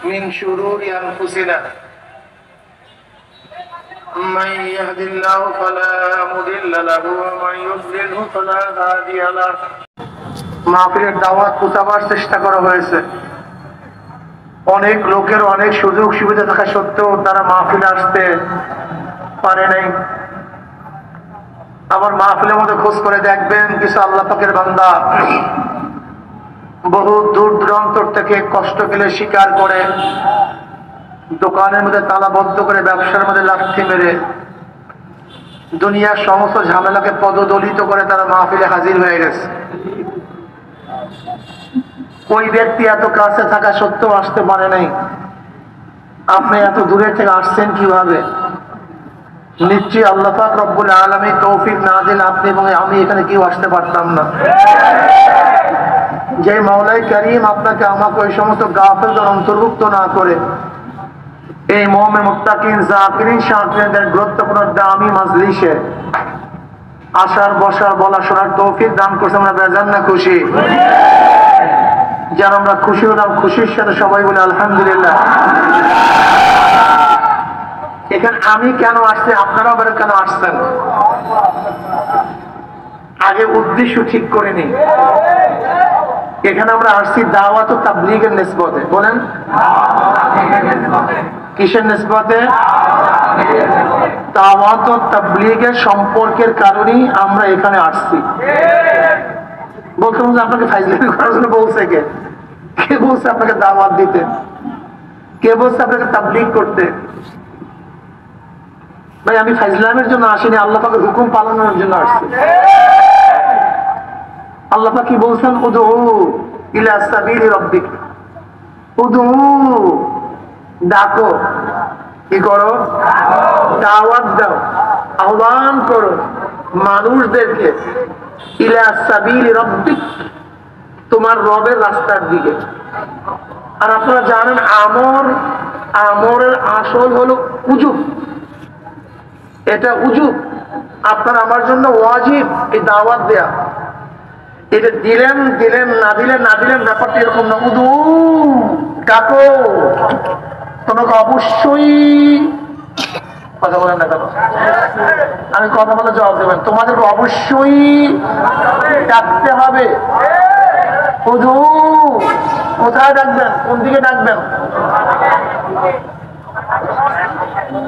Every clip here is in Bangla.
من شرور أنفسنا من يهد الله فلا مضل له ومن يضلله فلا هادي له মাহফিলের দাওয়াত পৌঁছাবার চেষ্টা করা হয়েছে। অনেক লোকের অনেক সুযোগ সুবিধা থাকা সত্ত্বেও তারা মাহফিলে আসতে পারে নাই। আবার মাহফিলের মধ্যে খোঁজ করে দেখবেন কিছু আল্লাহ পাকের বান্দা বহু দূর দূরান্তর থেকে কষ্ট পেলে স্বীকার করে দোকানের মধ্যে তালাবদ্ধ করে ব্যবসার মধ্যে লাঠি মেরে দুনিয়ার সমস্ত ঝামেলাকে পদদলিত করে তারা মাহফিলে হাজির হয়ে গেছে। ওই ব্যক্তি এত কাছে থাকা সত্ত্বেও আসতে পারে নাই। আপনি এত দূরের থেকে আসছেন কিভাবে? নিশ্চয়ই আল্লাহ পাক রব্বুল আলামিন তৌফিক না দিলে আপনি এবং আমি এখানে কেউ আসতে পারতাম না। যে মাওলাই কারীম আপনাকে আমাকে ওই সমস্ত গাফেলদের অন্তর্ভুক্ত না করে এই মুমিন মুত্তাকিন যাকিরিন শাকিরিনদের গুরুত্বপূর্ণ দামি মাজলিসে আসার বসার বলা শোনার তৌফিক দান করছে, আমরা বেজান না খুশি? যেন আমরা খুশি হলাম, খুশির সাথে সবাই বলে আলহামদুলিল্লাহ। এখানে আমি কেন আসছি, আপনারা আবার কেন আসছেন? আগে উদ্দেশ্য ঠিক করে নিই। এখানে আমরা আসছি দাওয়াত ও তাবলীগের নিসবতে। বলেন কিসের নিসবতে? দাওয়াত ও তাবলীগের সম্পর্কের কারণেই আমরা এখানে আসছি। বলতে বলতে আপনাকে ফাইজলামি করার জন্য বলছে কে? কে বলছে আপনাকে দাওয়াত দিতে? কে বলছে আপনাকে তাবলীগ করতে? ভাই আমি ফাইজলামের জন্য আসিনি, আল্লাহ পাকের হুকুম পালনের জন্য আসছি। আল্লাহ পাক কি বলছেন? উদউ ইলা সাবিলি রাব্বিক, উদউ ডাকো, কি করো? দাওয়াত দাও, আহ্বান করো মানুষদেরকে ইলা সাবিলি রাব্বিক, তোমার রবের রাস্তার দিকে। আর আপনারা জানেন আমরের আসল হলো উজুব। এটা উজুব, আপনার আমার জন্য ওয়াজিব এই দাওয়াত দেয়া। এটা দিলেন দিলেন, না দিলেন না দিলেন, ব্যাপারটা এরকম না। উদু ডাকো, তোমাকে অবশ্যই, কথা বলেন না কেন? আমি কথা বলে জবাব দেবেন। তোমাদেরকে অবশ্যই ডাকতে হবে। উদু কোথায় ডাকবেন? কোন দিকে ডাকবেন?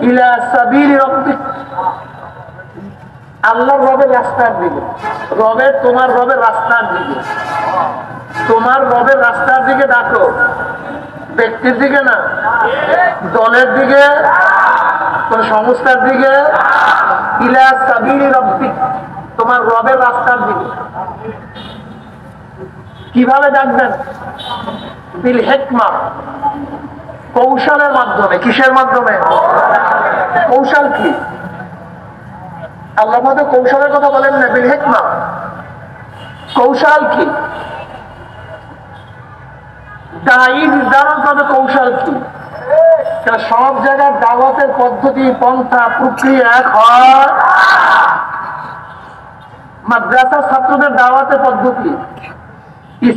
ইলা সাবিলি রাব্বিক, আল্লাহর রবের রাস্তার দিকে। রবের, তোমার রবের রাস্তার দিকে। তোমার রবের রাস্তার দিকে ডাকো, ব্যক্তির দিকে না, দলের দিকে, কোন সংস্থার দিকে। ইলা সাবিলি রাব্বিক, তোমার রবের রাস্তার দিকে। কিভাবে ডাকবেন? বিল হিকমা, কৌশলের মাধ্যমে। কিসের মাধ্যমে? কৌশল কি? আল্লাহ তো কৌশলের কথা বলেন না, বিল হিকমা। কৌশল কি? দায়ী নির্ধারণ করবে কৌশল কি। সব জায়গায় দাওয়াতের পদ্ধতি, পন্থা, প্রক্রিয়া এক হয়। মাদ্রাসার ছাত্রদের দাওয়াতের পদ্ধতি,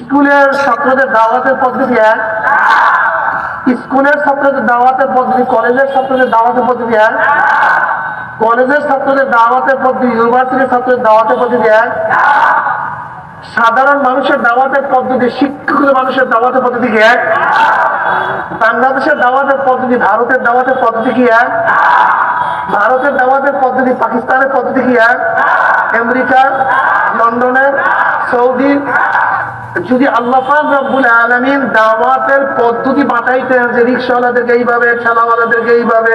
স্কুলের ছাত্রদের দাওয়াতের পদ্ধতি এক। স্কুলের ছাত্রদের দাওয়াতের পদ্ধতি, কলেজের ছাত্রদের দাওয়াতের পদ্ধতি এক। কলেজের ছাত্রদের দাওয়াতের পদ্ধতি, ইউনিভার্সিটির ছাত্রদের দাওয়াতের পদ্ধতি এক। সাধারণ মানুষের দাওয়াতের পদ্ধতি, শিক্ষিত মানুষের দাওয়াতের পদ্ধতি কি এক? বাংলাদেশের দাওয়াতের পদ্ধতি, ভারতের দাওয়াতের পদ্ধতি কি এক? ভারতের দাওয়াতের পদ্ধতি, পাকিস্তানের পদ্ধতি কি এক? আমেরিকা, লন্ডনের, সৌদি। যদি আল্লাহ পাক রব্বুল আলামিন দাওয়াতের পদ্ধতি বাঁচাইতেন যে রিকশাওয়ালাদেরকে এইভাবে, ঠেলাওয়ালাদেরকে এইভাবে,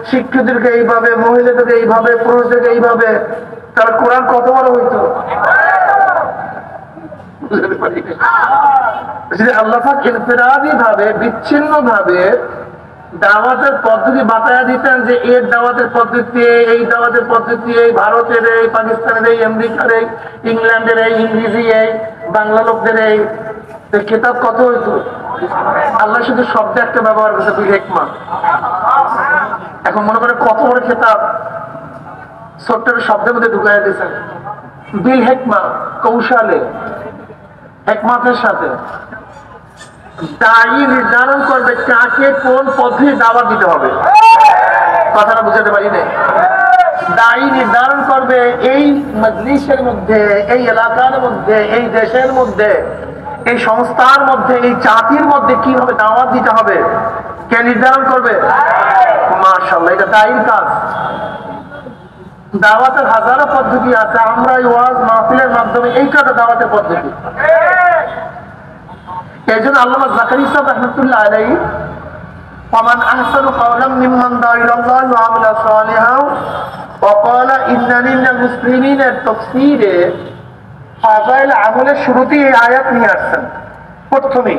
শিক্ষিতদেরকে এইভাবে, মহিলাদেরকে এইভাবে, পুরুষদেরকে এইভাবে, তার কোরআন কত বড় হইতো। যদি আল্লাহ পাক ইনফিরাদি ভাবে, বিচ্ছিন্ন ভাবে দাওয়াতের পদ্ধতি বাঁচাইয়া দিতেন যে এর দাওয়াতের পদ্ধতি, এই দাওয়াতের পদ্ধতি, এই ভারতের, এই পাকিস্তানের, এই আমেরিকার, এই ইংল্যান্ডের, এই ইংরেজি, এই বাংলা লোকদের, এই কিতাব কত হইতো। আল্লাহ শুধু শব্দ একটা ব্যবহার করছে, বিল হিকমা। এখন মনে করে কত বড় কিতাব ছোট্ট শব্দের মধ্যে ঢুকাই দিয়েছেন। বিল হিকমা, কৌশলে, হিকমতের সাথে। দায়ী নির্ধারণ করবে কাকে কোন পদ্ধতি দাওয়াত দিতে হবে। কথাটা বুঝাতে পারি না? দায়ী নির্ধারণ করবে এই মজলিসের মধ্যে, এই এলাকার মধ্যে, এই দেশের মধ্যে, এই সংস্থার মধ্যে, এই জাতির মধ্যে কিভাবে দাওয়াত দিতে হবে কে নির্ধারণ করবে? মাশাআল্লাহ, এটা দায়ীর কাজ। দাওয়াতের হাজারো পদ্ধতি আছে, আমরা ওয়াজ মাহফিলের মাধ্যমে এই কটা দাওয়াতের পদ্ধতি। এই জন্য আল্লামা জাকারিয়া সাহেব রাহমাতুল্লাহ আলাইহি ফামান আহসানু কাওলাম মিম্মান দাআ ইলাল্লাহি ওয়া আমিলা সালিহান ওয়া ক্বালা ইন্নানি মিনাল মুসলিমিন এর তাফসীরে ফাযাইল আমলের শুরুতেই এই আয়াত নিয়ে আসছেন। প্রথমেই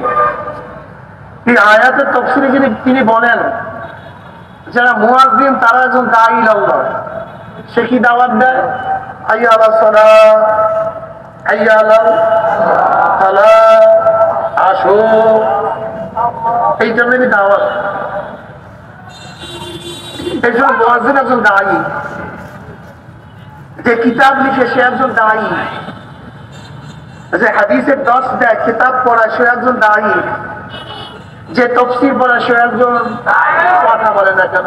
এই আয়াতের তাফসীরে তিনি বলেন যারা মুয়াজ্জিন তারা একজন দাঈ ইলাল্লাহ। সে কি দাওয়াত দেয়? হাইয়া আলাস সালাহ, হাইয়া আলাল ফালাহ, আসো, এই জন্যই দাওয়াত। এই জন্য মুয়াজ্জিন একজন দাঈ। যে কিতাব লিখে সে একজন দাঈ, যে হাদিসের দর্শ দেয়, কিতাব পড়ায় সে একজন দাঈ, যে তাফসীর পড়ায় সে একজন, কথা বলে না কেন,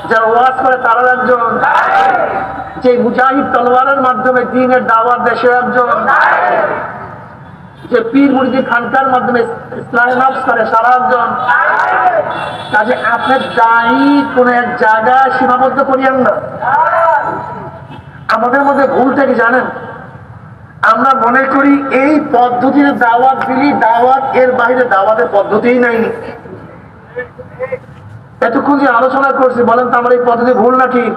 যারা ওয়াজ করে তারা একজন, যে মুজাহিদ তলোয়ারের মাধ্যমে দ্বীনের দাওয়াত দেয় সে একজন, যে পীর মুরিদি খানকার মাধ্যমে ইসলামে নফস করে সারা একজন। কাজে আপনার দায়ী কোন এক জায়গায় সীমাবদ্ধ করিয়েন না। আমাদের মধ্যে ভুলটা কি জানেন? আমরা মনে করি এই পদ্ধতির দাওয়াত দিলি দাওয়াত, এর বাইরে দাওয়াতের পদ্ধতিই নাই। এতক্ষণ যে আলোচনা করছি, বলেন তো আমার এই পদ্ধতি ভুল না ঠিক?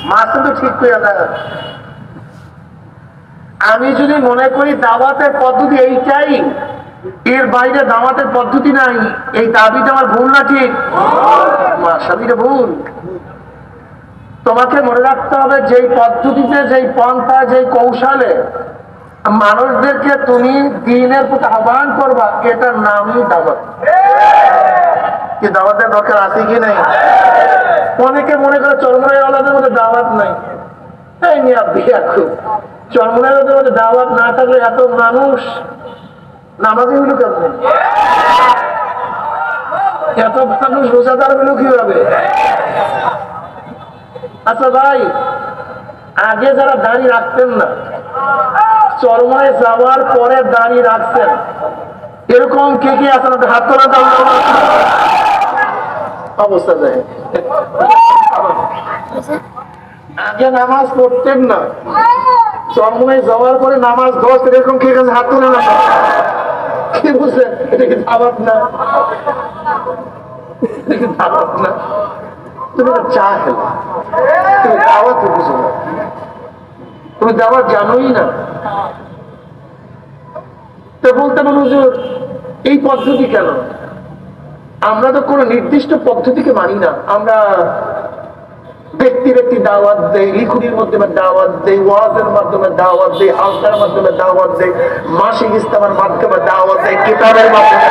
মাসে তো ঠিক করে দেয়। আমি যদি মনে করি দাওয়াতের পদ্ধতি এইটাই, এর বাইরে দাওয়াতের পদ্ধতি নাই, এই দাবিটা আমার ভুল না ঠিক? মাসাবিটা ভুল। তোমাকে মনে রাখতে হবে যেই পদ্ধতিতে, যেই পন্থা, যেই কৌশলে মানুষদেরকে তুমি দ্বীনের প্রতি আহ্বান করবা, এটার নামই দাওয়াত। কি দাওয়াতের দরকার আছে কি নাই? অনেকে মনে করে চরমনাই আলাদের মধ্যে দাওয়াত নাই। এই নিয়ে আপনি খুব চরমনাই আলাদের মধ্যে দাওয়াত না থাকলে এত মানুষ নামাজি হইল কেমন? এত মানুষ রোজাদার হইল কিভাবে? আচ্ছা ভাই, আগে যারা দাঁড়িয়ে রাখতেন না, চরমায় যাওয়ার পরে দাঁড়িয়ে রাখছেন, এরকম কে কে আছেন? হাত তোলা অবস্থা যায়। আগে নামাজ পড়তেন না, চরমায় যাওয়ার পরে নামাজ ধরছেন, এরকম কে কাছে হাত তোলা না? কি বুঝলেন? এটা কি দাওয়াত না? এটা কি দাওয়াত না? তুমি তো চা খেলো, তুমি দাওয়াত বুঝো না, তুমি দাওয়াত জানোই না। তো বলতে পারো হুজুর এই পদ্ধতি কেন? আমরা তো কোনো নির্দিষ্ট পদ্ধতিকে মানি না। আমরা ব্যক্তি ব্যক্তি দাওয়াত দেই, লিখুনির মাধ্যমে দাওয়াত দেই, ওয়াজের মাধ্যমে দাওয়াত দেই, হালকার মাধ্যমে দাওয়াত দেই, মাসিক ইস্তেমার মাধ্যমে দাওয়াত দেই, কিতাবের মাধ্যমে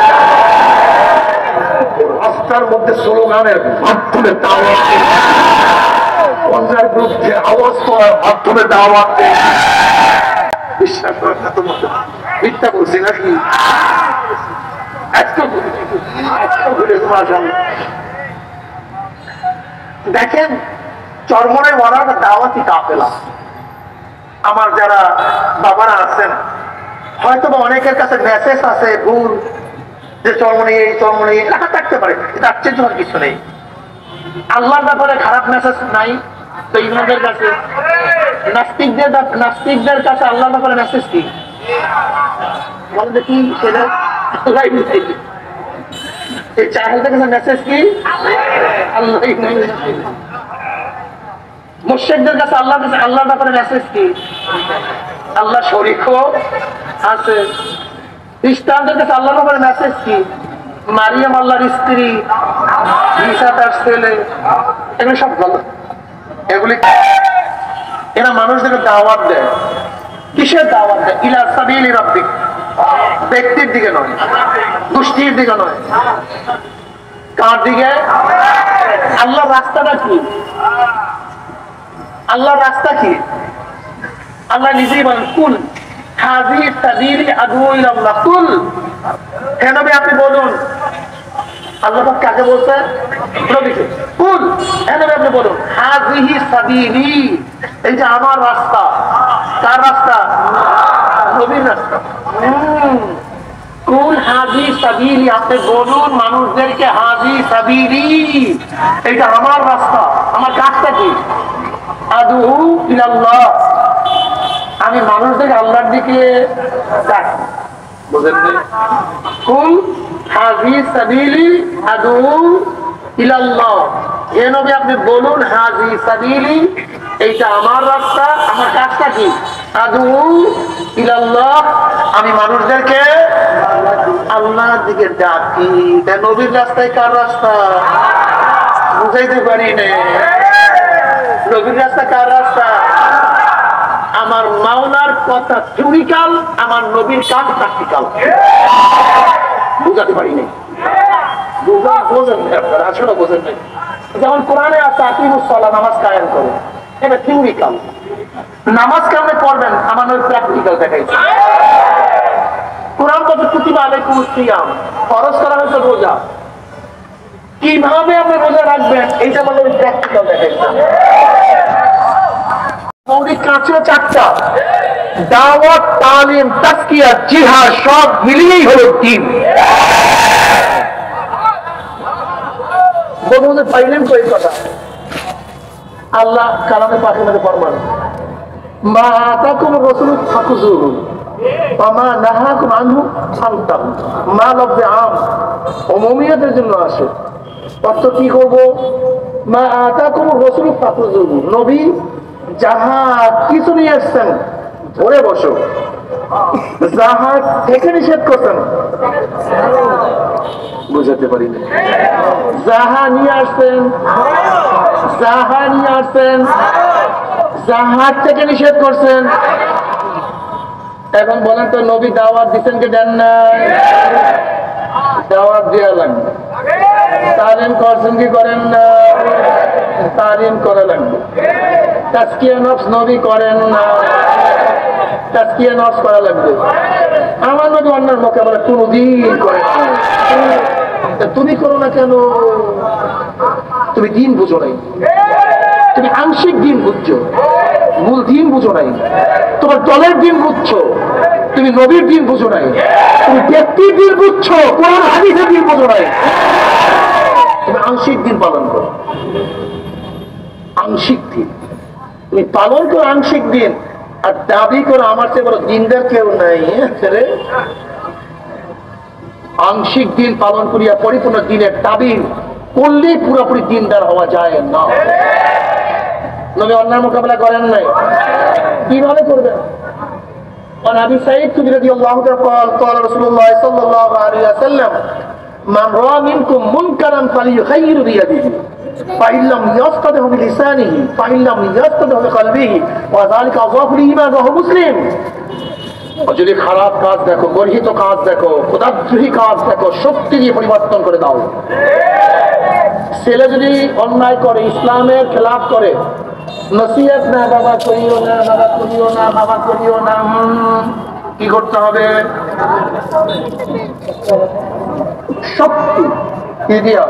রাস্তার মধ্যে স্লোগানের মাধ্যমে দাওয়াত দেই, অন্যায়ের বিরুদ্ধে আওয়াজ করার মাধ্যমে দাওয়াত দেই। বিশ্বাস করেন না? তোমার মিথ্যা বলছি নাকি? দেখেন, চরমনায় ওয়ালাটা দাওয়াতি কাফেলা। আমার যারা বাবারা আছেন, হয়তো বা অনেকের কাছে মেসেজ আছে ভুল, যে চরমনাই এই চরমনাই লেখা থাকতে পারে, এটা আশ্চর্য হওয়ার কিছু নেই। আল্লাহর ব্যাপারে খারাপ মেসেজ নাই তো ইমানদের কাছে? নাস্তিকদের কাছে আল্লাহর ব্যাপারে মেসেজ কি বলেন দেখি? সেটা এই চাহেলদের কাছে মেসেজ কি? আল্লাহ। মুশরিকদের কাছে আল্লাহর ব্যাপারে মেসেজ কি? আল্লাহ শরীকও আছে। খ্রিস্টানদের কাছে আল্লাহর ব্যাপারে মেসেজ কি? মারিয়াম আল্লাহর স্ত্রী, ঈসা তার ছেলে। এগুলি সব গলত। এগুলি এরা মানুষদেরকে দাওয়াত দেয়। কিসের দাওয়াত দেয়? ইলা সাবিলি রাব্বিক, ব্যক্তির দিকে নয়, গোষ্ঠীর দিকে নয়। কার দিকে? আল্লাহর রাস্তাটা কি? আল্লাহর রাস্তা কি? আল্লাহ নিজেই বলেন কুল হাযিহি সাবিলি আদউ ইলাল্লাহ কুল, হে নবী আপনি বলুন। আল্লাহ পাক কাকে বলছেন? নবীকে। কুল, হে নবী আপনি বলুন, হাযিহি সাবিলি, এই যে আমার রাস্তা। কার রাস্তা? নবীর রাস্তা। কুল হাযিহি সাবিলি, আপনি বলুন মানুষদেরকে হাযিহি সাবিলি, এটা আমার রাস্তা। আমার কাজটা কি? আদউ ইলাল্লাহ, আমি মানুষদেরকে আল্লাহর দিকে ডাকি। বুঝেননি? কুল হাযিহি সাবিলি আদউ ইলাল্লাহ, হে নবী আপনি বলুন হাযিহি সাবিলি, এইটা আমার রাস্তা। আমার কাজটা কি? আদউ ইলাল্লাহ, আমি মানুষদেরকে আল্লাহর দিকে ডাকি। নবীর রাস্তায় কার রাস্তা? বুঝাইতে পারি না। নবীর রাস্তা কার রাস্তা? আমার মাওলার কথা থিওরিক্যাল, আমার নবীর কাজ প্র্যাকটিক্যাল। বুঝাতে পারি নাই। বোঝেন নাই আপনারা, আসলে বোঝেন নাই। যেমন কোরআনে আছে আকিমুস সালাহ, নামাজ কায়েম করো, এটা থিওরিক্যাল। নামাজ কেমনে পড়বেন আমার নবী প্র্যাকটিক্যাল দেখাইছে। কোরআন বলছে কুতিবা আলাইকুমুস সিয়াম, ফরজ করা হয়েছে রোজা, কিভাবে আপনি রোজা রাখবেন এইটা আমার নবী প্র্যাকটিক্যাল দেখাইছে। মৌলিক কাঁচে চারটা, দাওয়াত, তালিম, তাজকিয়া, জিহাদ সব মিলিয়েই হলো দ্বীন। বলুন পাইলেন তো এই কথা? আল্লাহ কালামে পাকের মধ্যে ফরমান, মা আতাকুম রাসূলু ফাকুযুহু ওয়া মা নাহাকুম আনহু ফান্তাহু। মা লফজে আম, উমুমিয়াতের জন্য আসে। অর্থ কি করব? মা আতাকুম রাসূলু ফাকুযুহু, নবী যাহা কিছু নিয়ে এসছেন ধরে বসো, যাহা থেকে নিষেধ করছেন বুঝাতে পারি না। যাহা নিয়ে আসছেন, যাহা নিয়ে আসছেন, যাহার থেকে নিষেধ করছেন। এখন বলেন তো নবী দাওয়াত দিচ্ছেন কি দেন না? দাওয়াত দেওয়া লাগবে। তালিম করছেন কি করেন না? তালিম করা লাগবে। তাজকিয়া নফস নবী করেন না, তাজকিয়া নফস করা লাগবে। আমার নবী অন্যের মুখে বলে কোনদিন করেন না। তুমি করো না কেন? তুমি দিন বুঝো নাই, তুমি আংশিক দিন বুঝছো, মূল দিন বুঝো নাই। তোমার দলের দিন বুঝছো, তুমি নবীর দিন বুঝো নাই। তুমি ব্যক্তির দিন বুঝছো, কোরআন হাদিসের দিন বুঝো নাই। তুমি আংশিক দিন পালন করো, আংশিক দিন তুমি পালন করো, আংশিক দিন। আর দাবি করো আমার চেয়ে বড় দিনদার কেউ নাই। আংশিক দিন পালন করিয়া পরিপূর্ণ দিনের দাবি করলেই পুরোপুরি দিনদার হওয়া যায় না। নবী অন্যায় মোকাবেলা করেন নাই, কিভাবে করবেন? عن ابي سعيد الخدري رضي الله عنه قال قال رسول الله صلى الله عليه وسلم من راى منكم منكرا فليغير بيده فإن لم يستطع بلسانه فإن لم يستطع بقلبه وذلك أضعف الإيمان رواه مسلم। যদি খারাপ কাজ দেখো, গর্হিত কাজ দেখো, খোদাদ্রোহী কাজ দেখো, শক্তি দিয়ে পরিবর্তন করে দাও। ছেলে যদি অন্যায় করে, ইসলামের খেলাফ করে, নসিহত না, বাবা করিও না, বাবা করিও না, বাবা করিও না, কি করতে হবে? শক্তি দিয়া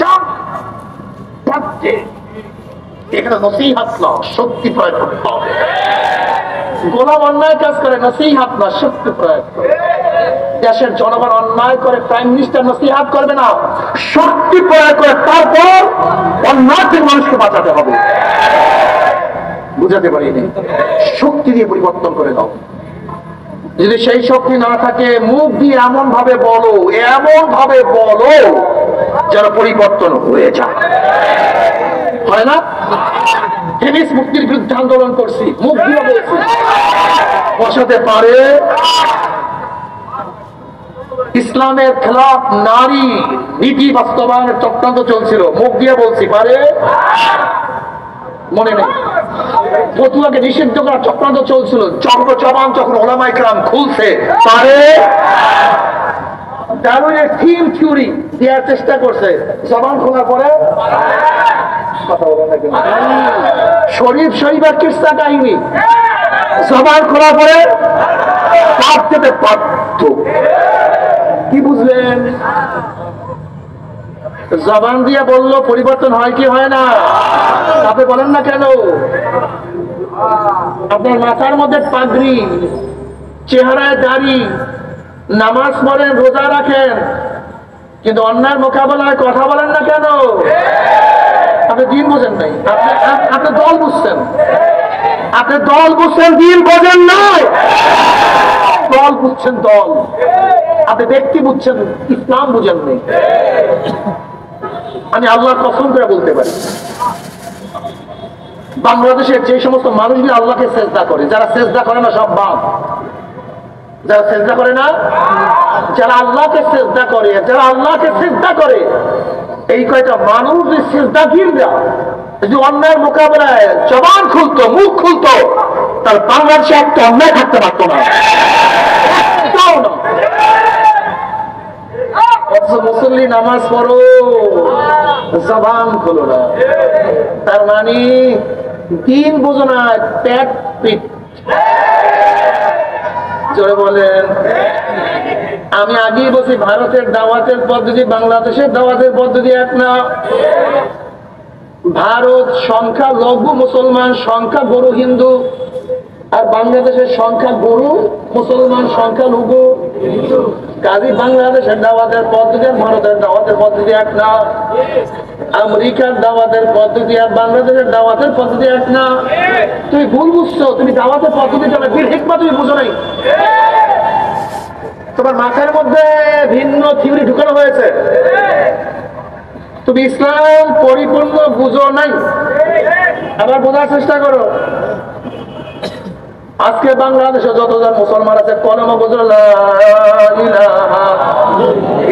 চাপ থাকছে, এখানে নসিহত না, শক্তি প্রয়োগ করতে হবে। গোলাম অন্যায় কাজ করে, নসিহত না, শক্তি প্রয়োগ করে। দেশের জনগণ অন্যায় করে, প্রাইম মিনিস্টার নসিহত করবে না, শক্তি প্রয়োগ করে তারপর অন্যায় থেকে মানুষকে বাঁচাতে হবে। বুঝাতে পারিনি, শক্তি দিয়ে পরিবর্তন করে দাও। যদি সেই শক্তি না থাকে, মুখ দিয়ে এমন ভাবে বলো, এমন ভাবে বলো যেন পরিবর্তন হয়ে যায়। হয় না? ফেমিস মুক্তির বিরুদ্ধে আন্দোলন করছি, মুখ দিয়ে বলছি, বসাতে পারে? ইসলামের খেলাফ নারী নীতি বাস্তবায়নের চক্রান্ত চলছিল, মুখ দিয়ে বলছি, পারে? মনে নেই? ফতুয়াকে নিষিদ্ধ করার চক্রান্ত চলছিল, জবান যখন ওলামায়ে কেরাম খুলছে, পারে? ডারউইনের থিম থিওরি দেওয়ার চেষ্টা করছে, জবান খোলার পরে কথা বলে না কেন? শরীফ শরীফের কিসসা কাহিনী জবান খোলার পরে পাপ দেবে বাধ্য। কি বুঝলেন? জবান দিয়ে বললো পরিবর্তন হয় কি হয় না? আপনি বলেন না কেন? আপনার মাথার মধ্যে পাগড়ি, চেহারায় দাড়ি, নামাজ পড়েন, রোজা রাখেন, কিন্তু অন্যায়ের মোকাবেলায় কথা বলেন না কেন? আপনি দিন বোঝেন নাই, আপনি দল বুঝছেন, আপনি দল বুঝছেন, দিন বোঝেন নাই। দল বুঝছেন, দল, আপনি ব্যক্তি বুঝছেন, ইসলাম বুঝেন নেই। আমি আল্লাহর কসম করে বলতে পারি, বাংলাদেশের যে সমস্ত মানুষগুলো আল্লাহকে সেজদা করে, যারা সেজদা করে না সব বাপ, যারা সেজদা করে না, যারা আল্লাহকে সেজদা করে, যারা আল্লাহকে সেজদা করে, এই কয়টা মানুষ যে সেজদাগীররা যদি অন্যায়ের মোকাবেলায় জবান খুলতো, মুখ খুলতো, তার বাংলাদেশে একটা অন্যায় থাকতে পারতো না। মুসল্লি নামাজ পড়ো, জবান খোলো না, তার মানে দিন বোঝো না, পেট পিট। জোরে বলেন। আমি আগেই বলছি, ভারতের দাওয়াতের পদ্ধতি বাংলাদেশের দাওয়াতের পদ্ধতি এক না। ভারত সংখ্যা লঘু মুসলমান, সংখ্যা গরু হিন্দু, আর বাংলাদেশের সংখ্যা গরু মুসলমান, সংখ্যা লঘু। কাজী বাংলাদেশের দাওয়াতের পদ্ধতি আর ভারতের দাওয়াতের পদ্ধতি এক না। আমেরিকার দাওয়াতের পদ্ধতি আর বাংলাদেশের দাওয়াতের পদ্ধতি এক না। তুমি ভুল বুঝছো, তুমি দাওয়াতের পদ্ধতি জানো, বীর হিকমা তুমি বুঝো নাই। তোমার মাথার মধ্যে ভিন্ন থিওরি ঢুকানো হয়েছে, তুমি ইসলাম পরিপূর্ণ বুঝো নাই। আবার বোঝার চেষ্টা করো। আজকে বাংলাদেশে যতজন মুসলমান আছে, কলেমা বুঝো লা ইলাহা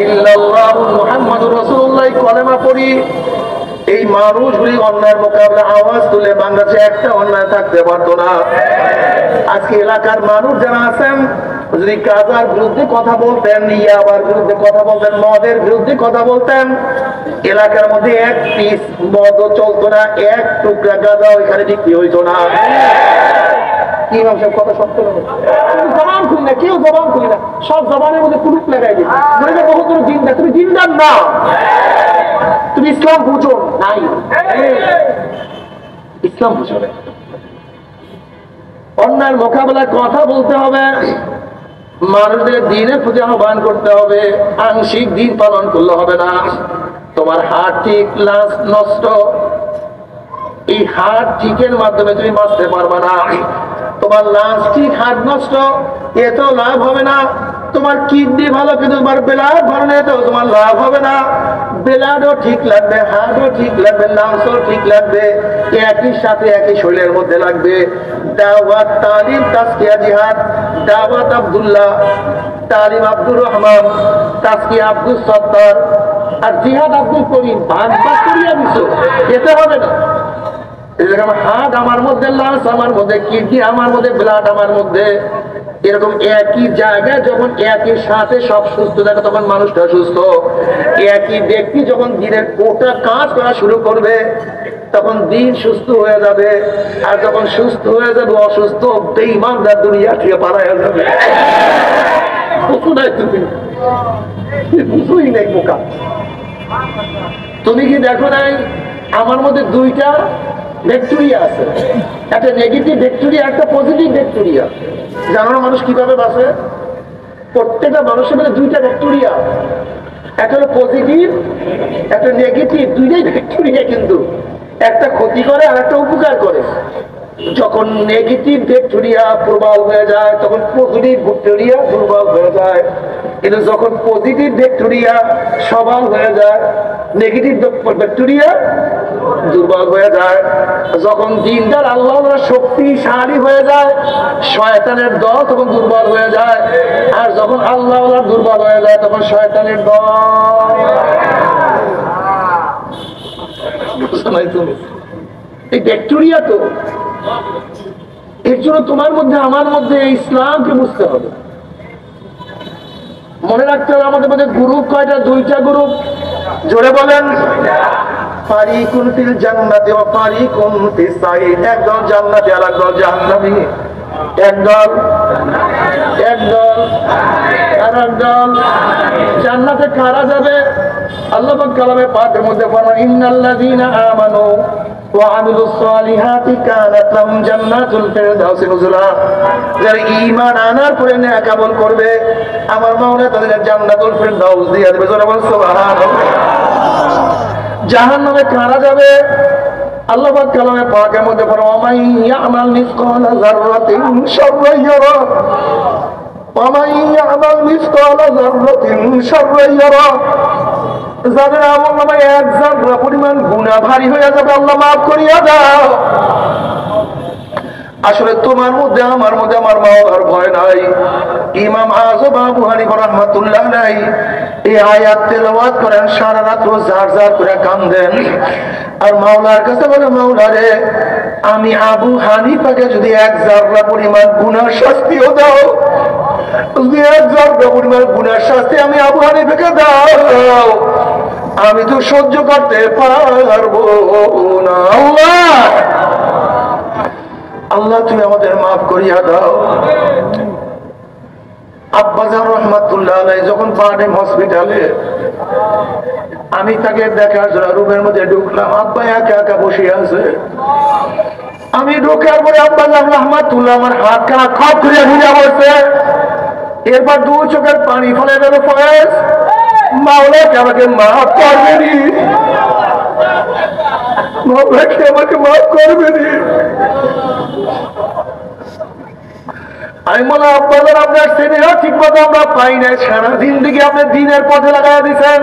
ইল্লাল্লাহ মুহাম্মাদুর রাসূলুল্লাহ, কলেমা পড়ি। এই মানুষগুলি অন্যায়ের মোকাবেলা আওয়াজ তুলে বাংলাদেশে একটা অন্যায় থাকতে পারতো না। আজকে এলাকার মানুষ যারা আছেন, যদি গাঁজার বিরুদ্ধে কথা বলতেন, ইয়াবার বিরুদ্ধে কথা বলতেন, মদের বিরুদ্ধে কথা বলতেন, এলাকার মধ্যে এক পিস মদও চলতো না, এক টুকরা গাঁজা ওইখানে বিক্রি হইতো না। কি সব কথা সত্য নয়। জবান খুলি না, কেউ জবান খুলি না, সব জবানের মধ্যে কুলুপ লাগাই দিই। বহু কোনো জিন্দা, তুমি জিন্দার না, তুমি ইসলাম বুঝো নাই, ইসলাম বুঝো না। অন্যায়ের মোকাবেলায় কথা বলতে হবে, মানুষদের দিনের প্রতি আহ্বান করতে হবে। আংশিক দিন পালন করলে হবে না। তোমার হাত ঠিক, লাশ নষ্ট, এই হাত ঠিকের মাধ্যমে তুমি বাঁচতে পারবে না। তোমার লাশ ঠিক, হাত নষ্ট, এতেও লাভ হবে না। তোমার কিডনি ভালো কিন্তু তোমার ব্লাড ভালো না, এতেও তোমার লাভ হবে না। ব্লাডও ঠিক লাগবে, হার্টও ঠিক লাগবে, লাংসও ঠিক লাগবে, একই সাথে একই শরীরের মধ্যে লাগবে। দাওয়াত, তালিম, তাজকিয়া, জিহাদ। দাওয়াত আব্দুল্লাহ, তালিম আব্দুর রহমান, তাজকিয়া আব্দুল সত্তার, আর জিহাদ আব্দুল করিম। ভাগ ভাগ করিয়া দিছো, এতে হবে না। এরকম হার্ট আমার মধ্যে, লাংস আমার মধ্যে, কিডনি আমার মধ্যে, ব্লাড আমার মধ্যে, এরকম একই জায়গায় যখন একই সাথে সব সুস্থ থাকে, তখন মানুষটা সুস্থ। একই ব্যক্তি যখন দিনের গোটা কাজ করা শুরু করবে, তখন দিন সুস্থ হয়ে যাবে। আর যখন সুস্থ হয়ে যাবে, অসুস্থ বেঈমানরা দুনিয়া থেকে পালাইয়া যাবে। বুঝুই নাই বোকা। তুমি কি দেখো নাই আমার মধ্যে দুইটা ব্যাকটেরিয়া আছে, একটা নেগেটিভ ব্যাকটেরিয়া, একটা পজিটিভ ব্যাকটেরিয়া। জানো না মানুষ কিভাবে বাঁচে? প্রত্যেকটা মানুষের মধ্যে দুইটা ব্যাকটেরিয়া, একটা হলো পজিটিভ, একটা নেগেটিভ। দুইটাই ব্যাকটেরিয়া, কিন্তু একটা ক্ষতি করে আর একটা উপকার করে। যখন নেগেটিভ ব্যাকটেরিয়া প্রবল হয়ে যায়, তখন পজিটিভ ব্যাকটেরিয়া দুর্বল হয়ে যায়। কিন্তু যখন পজিটিভ ব্যাকটেরিয়া সবল হয়ে যায়, নেগেটিভ ব্যাকটেরিয়া দুর্বল হয়ে যায়। যখন দিনদার আল্লাহর শক্তিশালী হয়ে যায়, শয়তানের দল তখন দুর্বল হয়ে যায়। আর যখন আল্লাহ দুর্বল হয়ে যায়, তখন শয়তানের দল। এই ব্যাকটেরিয়া তো, এর জন্য তোমার মধ্যে আমার মধ্যে ইসলামকে বুঝতে হবে, মনে রাখতে হবে। আমাদের মধ্যে গ্রুপ কয়টা? দুইটা গ্রুপ। জোরে বলেন। ফারিকুন ফিল জান্নাতি ওয়া ফারিকুন ফিস সাঈর। একদল জান্নাতি আর একদল জাহান্নামী। একদল একদল আর একদল জান্নাতে কারা যাবে? আল্লাহ পাক কালামে পাকের মধ্যে বলেন ইন্নাল্লাযীনা আমানু ওয়া আমিলুস সালিহাতি কানাত লাহুম জান্নাতুল ফিরদাউসি নুজুলা। যারা ঈমান আনার পরে নেক আমল করবে আমার মাওলা তাদের জান্নাতুল ফিরদাউস দিয়ে দেবে। সুবহানাল্লাহ। জাহান্নামে কারা যাবে? আল্লাহ পাক কালামে পাকের মধ্যে বলেন ওয়া ইয়ামাল মিসকালা যাররাতিন শাররান ইয়ারা ওয়া মান ইয়ামাল মিসকালা যাররাতিন শাররান ইয়ারা। যাদের আমল নামায় এক যারা পরিমাণ গুনাহ ভারী হয়ে যাবে আল্লাহ মাফ করিয়া দাও। আসলে তোমার মধ্যে আমার মধ্যে আমার মাওলার ভয় নাই। ইমাম আযম আবু হানিফা রাহমাতুল্লাহ আলাইহি এই আয়াত তেলাওয়াত করেন, সারা রাত জার জার করে কাঁদেন আর মাওলার কাছে বলে মাওলা রে আমি আবু হানিফাকে যদি এক যারা পরিমাণ গুনাহ শাস্তিও দাও, যদি এক যারা পরিমাণ গুনাহ শাস্তি আমি আবু হানিফাকে দাও আমি তো সহ্য করতে পারবো না। আল্লাহ আল্লাহ তুমি আমাদের মাফ করিয়া দাও। আব্বাজান রাহমাতুল্লাহ আলাইহি যখন পার্ডেম হসপিটালে আমি তাকে দেখার জন্য রুমের মধ্যে ঢুকলাম, আব্বা একা একা বসে আছে। আমি ঢোকার পরে আব্বাজান রাহমাতুল্লাহ আমার হাত খানা খপ করে ঘুরে বসে, এরপর দু চোখের পানি ফেলে গেল। ফয়েজ মাওলাকে আমাকে মাফ করবে নি, মাওলাকে আমাকে মাফ করবে নি। আমি বলে আব্বাজান আপনার ছেলেরা ঠিক মতো আমরা পাই না, সারা জিন্দেগি আপনি দিনের পথে লাগাই দিচ্ছেন,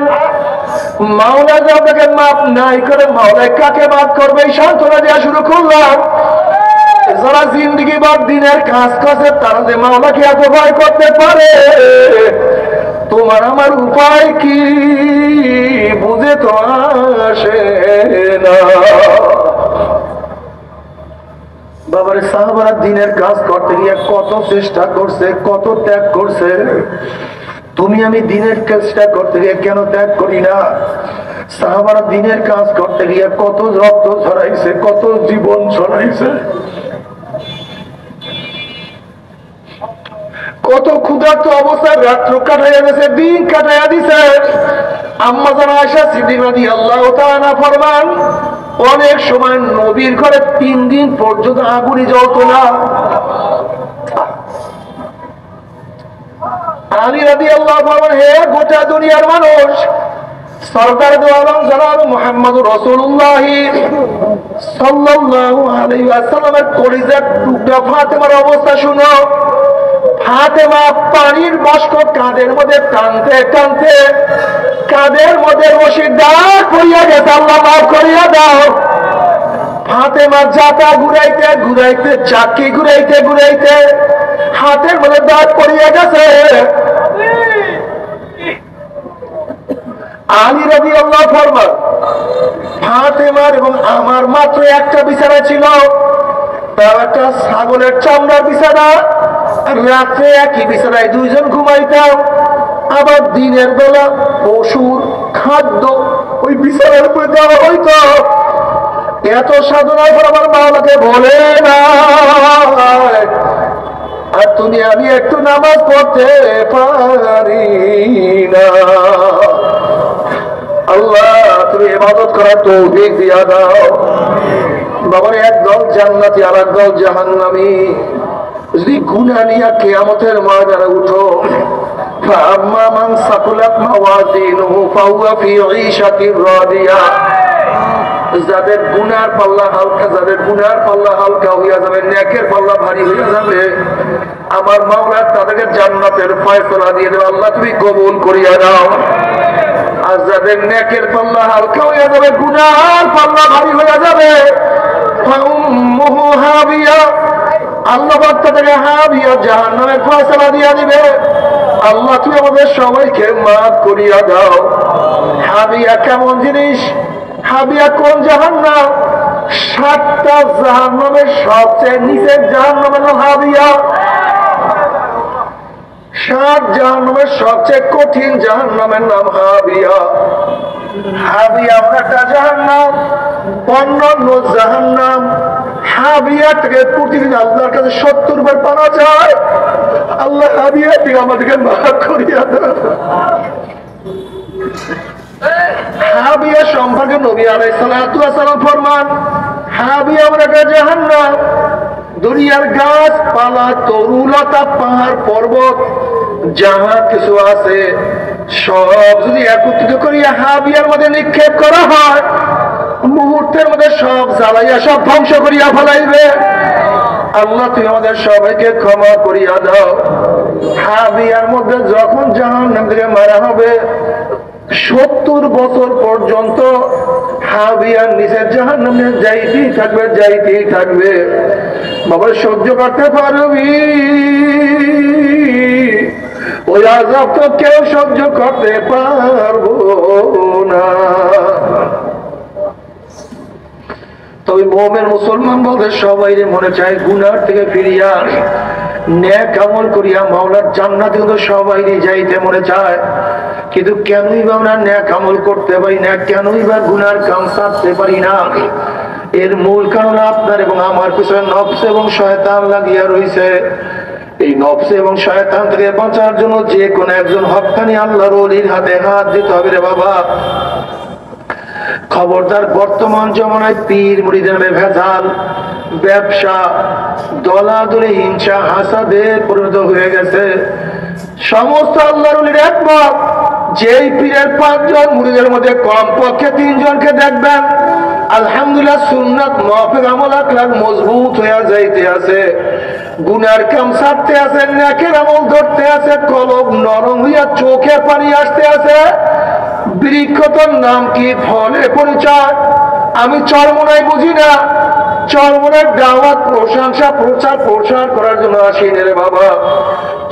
মাওলা যে আপনাকে মাফ নাই করে মাওলায় কাকে মাফ করবে এই সান্ত্বনা দেওয়া শুরু করলাম। যারা জিন্দেগি বা দিনের কাজ করছে তারা যে মাওলাকে এত ভয় করতে পারে তোমার আমার উপায় কি বুঝে তো আসে না। বাবার সাহাবারা দিনের কাজ করতে গিয়ে কত চেষ্টা করছে, কত ত্যাগ করছে। তুমি আমি দিনের চেষ্টা করতে গিয়ে কেন ত্যাগ করি না? সাহাবারা দিনের কাজ করতে গিয়ে কত রক্ত ছড়াইছে, কত জীবন ছড়াইছে, কত ক্ষুধার্ত অবস্থায় রাত্র কাটাইয়া গেছে, দিন কাটাইয়া দিছে। আম্মা জান আয়েশা সিদ্দিকা রাদিয়াল্লাহু তাআলা ফরমান অনেক সময় নবীর ঘরে 3 দিন পর্যন্ত আগুনই জ্বলতো না। আলী রাদিয়াল্লাহু ফরমান হে গোটা দুনিয়ার মানুষ, সরকার দো আলম জনাব মুহাম্মদুর রাসূলুল্লাহ সাল্লাল্লাহু আলাইহি ওয়াসাল্লামের কলিজার টুকরা ফাতেমার অবস্থা শুনো। ফাতেমা পানির বাষ্প কাঁধের মধ্যে টানতে টানতে কাঁধের মধ্যে রশি দাঁড় করিয়া গেছে, আল্লাহ মাফ করিয়া দাও। ফাতেমা জাতা ঘুরাইতে ঘুরাইতে চাকি ঘুরাইতে ঘুরাইতে হাতের মধ্যে দাঁড় পড়িয়া গেছে। আলী রাদিয়াল্লাহু ফরমান ফাতেমার এবং আমার মাত্র একটা বিছানা ছিল, তাও একটা ছাগলের চামড়ার বিছানা। রাত্রে একই বিছানায় দুইজন ঘুমাইতাম, আবার দিনের বেলা পশুর খাদ্য ওই বিছানার উপরে দেওয়া হইতো। এত সাধনার পর আমার মাওলাকে বলে না আর তুমি আমি একটু নামাজ পড়তে পারি না। আল্লাহ তুমি ইবাদত করার তৌফিক দিয়া দাও। বাবার একদল জান্নাতি আর একদল জাহান্নামী। যদি গুনাহ নিয়ে কিয়ামতের ময়দানে উঠো, ফাআম্মা মান সাকুলাত মাওয়াজিনুহু ফাহুয়া ফি ঈশাতির রাদিয়া। যাদের গুনার পাল্লা হালকা, যাদের গুনার পাল্লা হালকা হইয়া যাবে, নেকের পাল্লা ভারী হইয়া যাবে, আমার মাওলা তাদেরকে জান্নাতের ফয়সালা দিয়ে দেবে। আল্লাহ তুমি কবুল করিয়া দাও। আর যাদের নেকের পাল্লা হালকা হইয়া যাবে, গুনার পাল্লা ভারী হইয়া যাবে, ফাউম্মুহু হাবিয়া, আল্লাহ তাদেরকে হাবিয়া জাহান্নামের ফয়সালা দিয়া দিবে। আল্লাহ তুমি আমাদের সবাইকে মাফ করিয়া দাও। হাবিয়া কেমন জিনিস? হাবিয়া কোন জাহান্নাম? 7টা জাহান্নামের সবচেয়ে নিচের জাহান্নামের নাম হাবিয়া। 7 জাহান্নামের সবচেয়ে কঠিন জাহান্নামের নাম হাবিয়া। হাবিয়া একটা জাহান্নাম, অন্যান্য জাহান্নাম হাবিয়া থেকে প্রতিদিন আল্লাহর কাছে 70 বার পানা যায়, আল্লাহ হাবিয়া থেকে আমাদেরকে মাফ করিয়া দাও। হাবিয়া সম্পর্কে নবী আলাইহিস সালাতু ওয়াস সালাম ফরমান, হাবিয়া আমরা জাহান্নাম, দুনিয়ার গাছ পালা তরুলতা পাহাড় পর্বত যাহা কিছু আছে সব যদি একত্রিত করিয়া হাবিয়ার মধ্যে নিক্ষেপ করা হয়, মুহূর্তের মধ্যে সব জ্বালাইয়া সব ধ্বংস করিয়া ফেলাইবে। আল্লাহ তুমি আমাদের সবাইকে ক্ষমা করিয়া দাও। হাবিয়ার মধ্যে যখন জাহান্নাম থেকে মারা হবে 70 বছর পর্যন্ত হাবিয়ার নিচে জাহান্নামে যাইতেই থাকবে, যাইতেই থাকবে। বাবা সহ্য করতে পারবি? ওই আযাব তো কেউ সহ্য করতে পারবো না। তবে মুমিন মুসলমান বলতে সবাই মনে চায় গুনার থেকে ফিরিয়া নেক আমল করিয়া মাওলার জান্নাতে কিন্তু সবাই যাইতে মনে চায়, কিন্তু কেনই বা আমরা নেক আমল করতে পারি না, কেনই বা গুনার কাম ছাড়তে পারি না? এর মূল কারণ আপনার এবং আমার পিছনে নফস এবং শয়তান লাগিয়া রয়েছে। এই নফস এবং শয়তান থেকে বাঁচার জন্য যে কোনো একজন হক্কানি আল্লাহর ওলির হাতে হাত দিতে হবে রে বাবা। খবরদার, বর্তমান জমানায় পীর মুরিদের ভেজাল, ব্যবসা, দলাদলি, হিংসা, হাসাদে পরিণত হয়ে গেছে। সমস্ত আল্লাহর ওলির একমত, যেই পীরের 5 জন মুরিদের মধ্যে কমপক্ষে 3 জনকে দেখবেন আলহামদুলিল্লাহ সুন্নাত মাফিক আমল আখলাক মজবুত হয়ে যাইতে আছে, গুনার কাম ছাড়তে আছে, নেকের আমল ধরতে আছে, কলব নরম হইয়া চোখে পানি আসতে আছে। বৃক্ষতর নাম কি, ফলে পরিচয়। আমি চরমনাই বুঝি না, চরমনার দাওয়াত প্রশংসা প্রচার প্রসার করার জন্য আসিনি রে বাবা।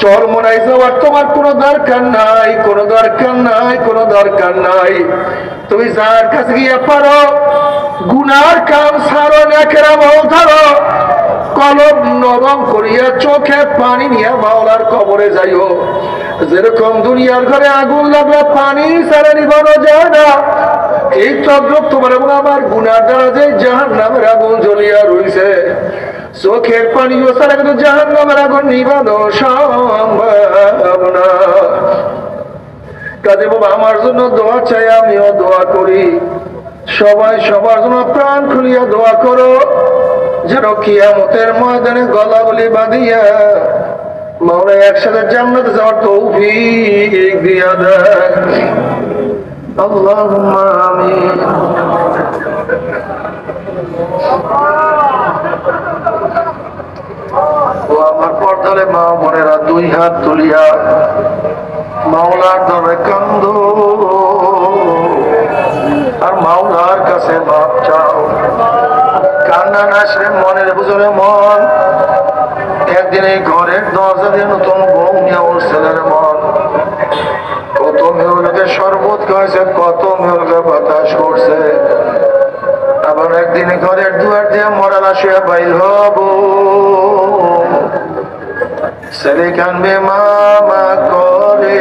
চরমনাই যাওয়ার তোমার কোনো দরকার নাই, কোনো দরকার নাই, কোনো দরকার নাই। তুমি যার কাছে গিয়ে পারো গুনার কাম ছাড়ো, নেকের আমল ধরো, কলব নরম করিয়া চোখে পানি নিয়ে মাওলার কবরে যাইও। যেরকম দুনিয়ার ঘরে আগুন লাগলে পানি ছাড়া নিভানো যায় না, এই তদ্রুপ তোমার এবং আমার গুনার দ্বারা যে জাহান্নামের আগুন জ্বলিয়া রইছে, চোখের পানিও ছাড়া কিন্তু জাহান্নামের আগুন নিভানো সম্ভব না। কাজে বাবা আমার জন্য দোয়া চাই, আমিও দোয়া করি। সবাই সবার জন্য প্রাণ খুলিয়া দোয়া করো, যেন কিয়ামতের ময়দানে গলাগলি বাঁধিয়া মাওলা একসাথে জান্নাতে যাওয়ার তৌফিক দিয়া দেয়। আল্লাহুম্মা আমিন। ও আমার পর্দালে মা বোনেরা, 2 হাত তুলিয়া মাওলার দরবারে কান্দো আর মাওলার কাছে মাপ চাও। কান্না না আসলে মনের বুঝলে মন একদিন এই ঘরের দরজা দিয়ে নতুন বউ নিয়ে ওর ছেলের মন কত মেয়েকে শরবত খাওয়াইছে, কত মেয়েকে বাতাস করছে। আবার একদিন ঘরের দুয়ার দিয়ে মরা লাশিয়া বাইল হব, ছেলে কানবে মামা করে,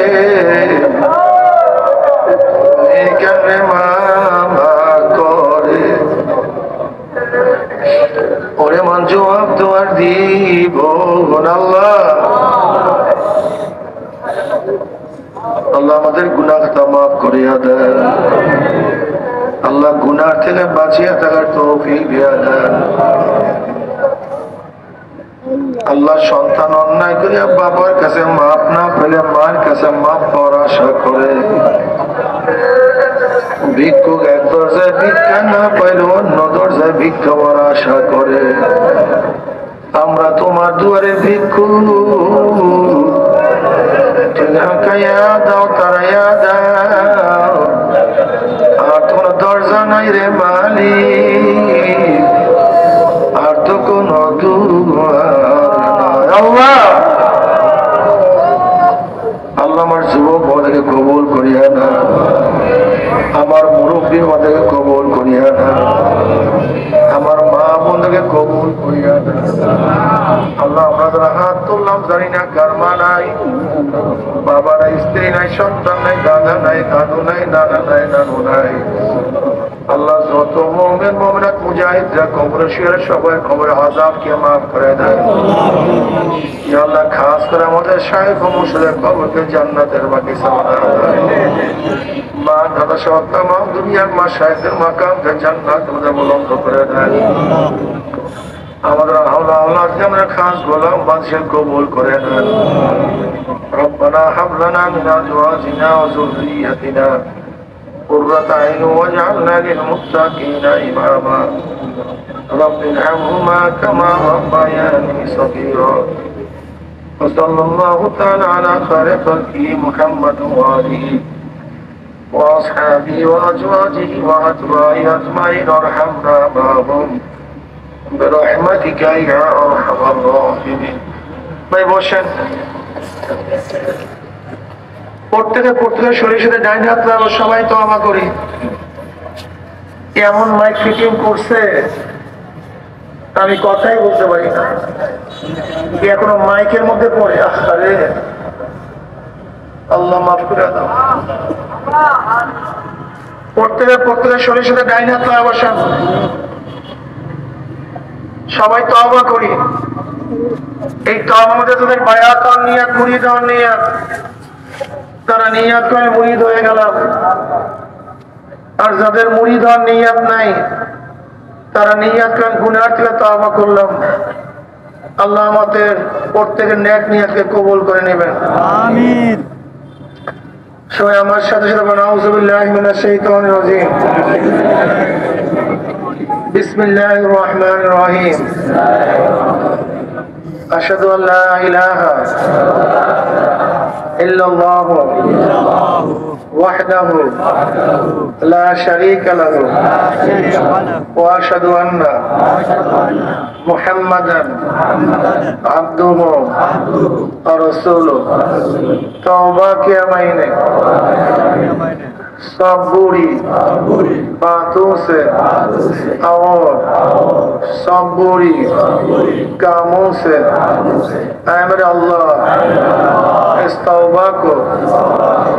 কানবে মামা করে। ওরে মন জবাব তোমার দিব আল্লাহ। আল্লাহ আমাদের গুনাহ খাতা মাফ করিয়া দেন, আল্লাহ গুনাহ থেকে বাঁচিয়ে থাকার তৌফিক দিয়া দেন। আল্লাহ সন্তান অন্যায় করিয়া বাবার কাছে মাপ না পেলে মার কাছে মাপ পাওয়ার আশা করে, ভিক্ষুক এক দরজায় ভিক্ষা না পাইলে অন্য দরজায় ভিক্ষা পাওয়ার আশা করে। আমরা তোমার দুয়ারে ভিক্ষু, দাও তারাইয়া দাও, আর তোমার দরজা নাই রে মালিক, আর তো কোন আল্লাহ। আল্লাহ আমার যুবক আমাদেরকে কবুল করিয়া না, আমার মুরব্বী আমাদেরকে কবুল করিয়া না, আমার মা বোনদেরকে কবুল করিয়া না। আল্লাহ আমরা যারা হাত তুললাম জানি না কার মা নাই, বাবা নাই, স্ত্রী নাই, সন্তান নাই, দাদা নাই, দাদু নাই, নানা নাই, নানু নাই। আল্লাহ যত মুমিন মুমিনাত মুজাহিদরা কবরে শুয়ে সবাই কবরে আযাবকে মাফ করে দেয়। ইয়া আল্লাহ খাস করে আমাদের শাইখ ও মুর্শিদের কবরকে জান্নাতের বাগিচা বানায় দেয়। মা দাদা সহ তামাম দুনিয়ার মাশায়েখের মাকামকে জান্নাতে বুলন্দ করে দেয়। আমাদের আওলাদকে আমরা খাস গোলাম বাদশাহ কবুল করে নেন। ربنا هب لنا من ازواجنا وذريتنا قرة أعين واجعلنا للمتقين إماما رب ارحمهما كما ربياني صغيرا وصلى الله تعالى على خير خلقه محمد وآله وأصحابه وأزواجه وأتباعه أجمعين وارحمنا معهم برحمتك يا أرحم الراحمين। ভাই বসেন। প্রত্যেকে শরীর সাথে ডাইন হাত লাগাবো, সবাই তো আমা করি। এমন মাইক ফিটিং করছে আমি কথাই বলতে পারি না, এখনো মাইকের মধ্যে পড়ে। আরে আল্লাহ মাফ করে দাও। প্রত্যেকে শরীর সাথে ডাইন হাত লাগাবো, সবাই তওবা করি। এই তওবার মধ্যে যাদের বায়াত আর নিয়াত মুরিদ হওয়ার নিয়াত, তারা নিয়াত করে মুরিদ হয়ে গেলাম। আর যাদের মুরিদ হওয়ার নিয়াত নাই, তারা নিয়াত করে গুনাহ থেকে তওবা করলাম। আল্লাহ আমাদের প্রত্যেকের নেক নিয়াতকে কবুল করে নেবেন, আমিন। সবাই আমার সাথে সাথে বলেন আউযু বিল্লাহি মিনাশ শাইতানির রাজীম। বিসমিল্লাহির রহমানির রহিম। আশহাদু আল্লা ইলাহা ইল্লাল্লাহ ওয়াহদাহু লা শারীকা লাহু ওয়া আশহাদু আন্না মুহাম্মাদান আবদুহু ওয়া রাসূলুহু। তওবা किया मैंने सब बुरी बातों से और सब बुरी कामों से ऐ मेरे अल्लाह इस तौबा को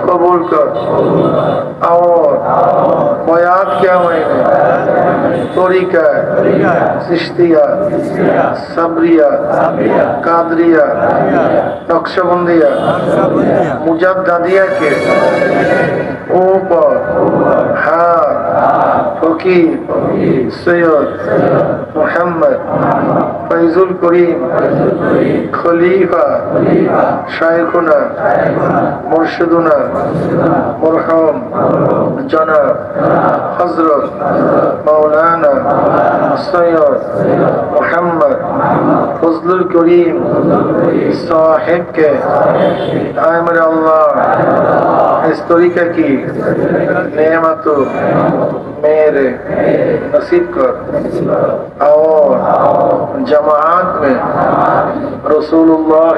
कबूल कर। और बयात किया मैंने तरीका चिश्तिया सबरिया कादरिया नक्शबंदिया मुजद्दिया के ऊपर हाथ फकीर सैयद मोहम्मद फैजुल करीम खलीफा शाइखुना मुर्शिदुना मरहूम जनाब हजरत मौलाना सैयद मोहम्मद फजलुल करीम साहिब के ऐ मेरे अल्लाह इस तरीके की नेमत मेरे नसीब कर। और जमात में रसूलुल्लाह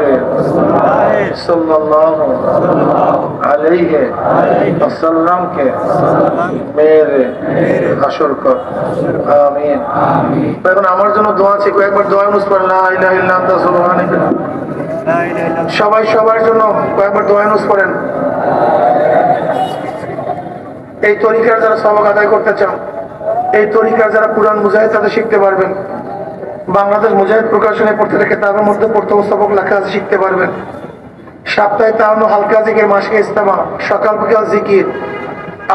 सल्लल्लाहु अलैहि वसल्लम के मेरे हशर कर, आमीन। এখন আমার জন্য দোয়া আছে, কয়েকবার দোয়া মুসপার লা ইলাহা ইল্লা আনতা সুবহানাকা। সবাই সবার জন্য কয়েকবার দোয়া নুস করেন। এই তরিকার যারা সবক আদায় করতে চান, এই তরিকার যারা কুরআন মুজাহিদ তাদের শিখতে পারবেন। বাংলাদেশ মুজাহিদ প্রকাশনে প্রত্যেকটা কিতাবের মধ্যে প্রথম সবক লেখা আছে, শিখতে পারবেন। সপ্তাহে তাওয়ান্ন হালকা জিকির, মাসিক ইজতেমা, সকাল বিকাল জিকির,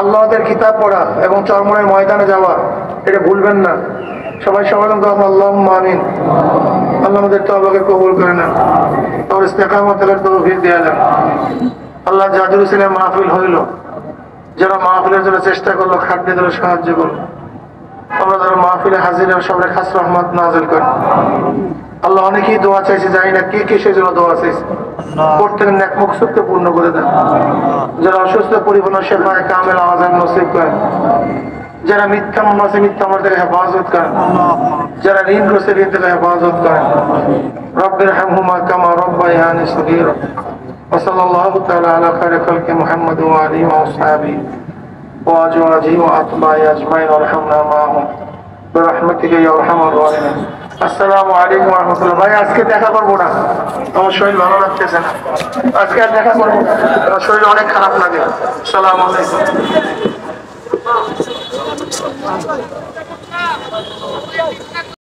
আল্লাহদের কিতাব পড়া এবং চরমনের ময়দানে যাওয়া, এটা ভুলবেন না। সবাই সবার জন্য আল্লাহুম্মা আমিন। আল্লাহ আমাদের তওবাকে কবুল করে নেন আর ইস্তেকামতের তৌফিক দিয়ে দেন। আল্লাহ জাদুর উসিলায় মাহফিল হইল, যারা মাহফিলের জন্য চেষ্টা করলো, খাদ্য দিল, সাহায্য করলো, আমরা যারা মাহফিলে হাজির সবাই খাস রহমত নাযিল করেন। আল্লাহ অনেকেই দোয়া চাইছে, জানি না কে কিসের জন্য দোয়া চাইছে, প্রত্যেকের নেক মকসুদকে পূর্ণ করে দেন। যারা অসুস্থ পরিপূর্ণ শেফায়ে কামেল আযান নসিব করেন। যারা মিথ্যা মাসে মিথ্যা আমার থেকে হেফাজত করেন, যারা ঋণগ্রস্ত ঋণ থেকে হেফাজত করেন। রব্বির হামহুমা কামা রব্বায়ানি সগীরা। وصلى الله تعالى على خير خلق محمد وآله وأصحابه وأزواجه وأتباعه أجمعين وارحمنا معهم برحمتك يا أرحم الراحمين। আসসালামু আলাইকুম ওয়া রাহমাতুল্লাহ। ভাই আজকে দেখা করবো না, আমার শরীর ভালো লাগতেছে না, আজকে আর দেখা করবো না, আমার শরীর অনেক খারাপ লাগে। আসসালামু আলাইকুম।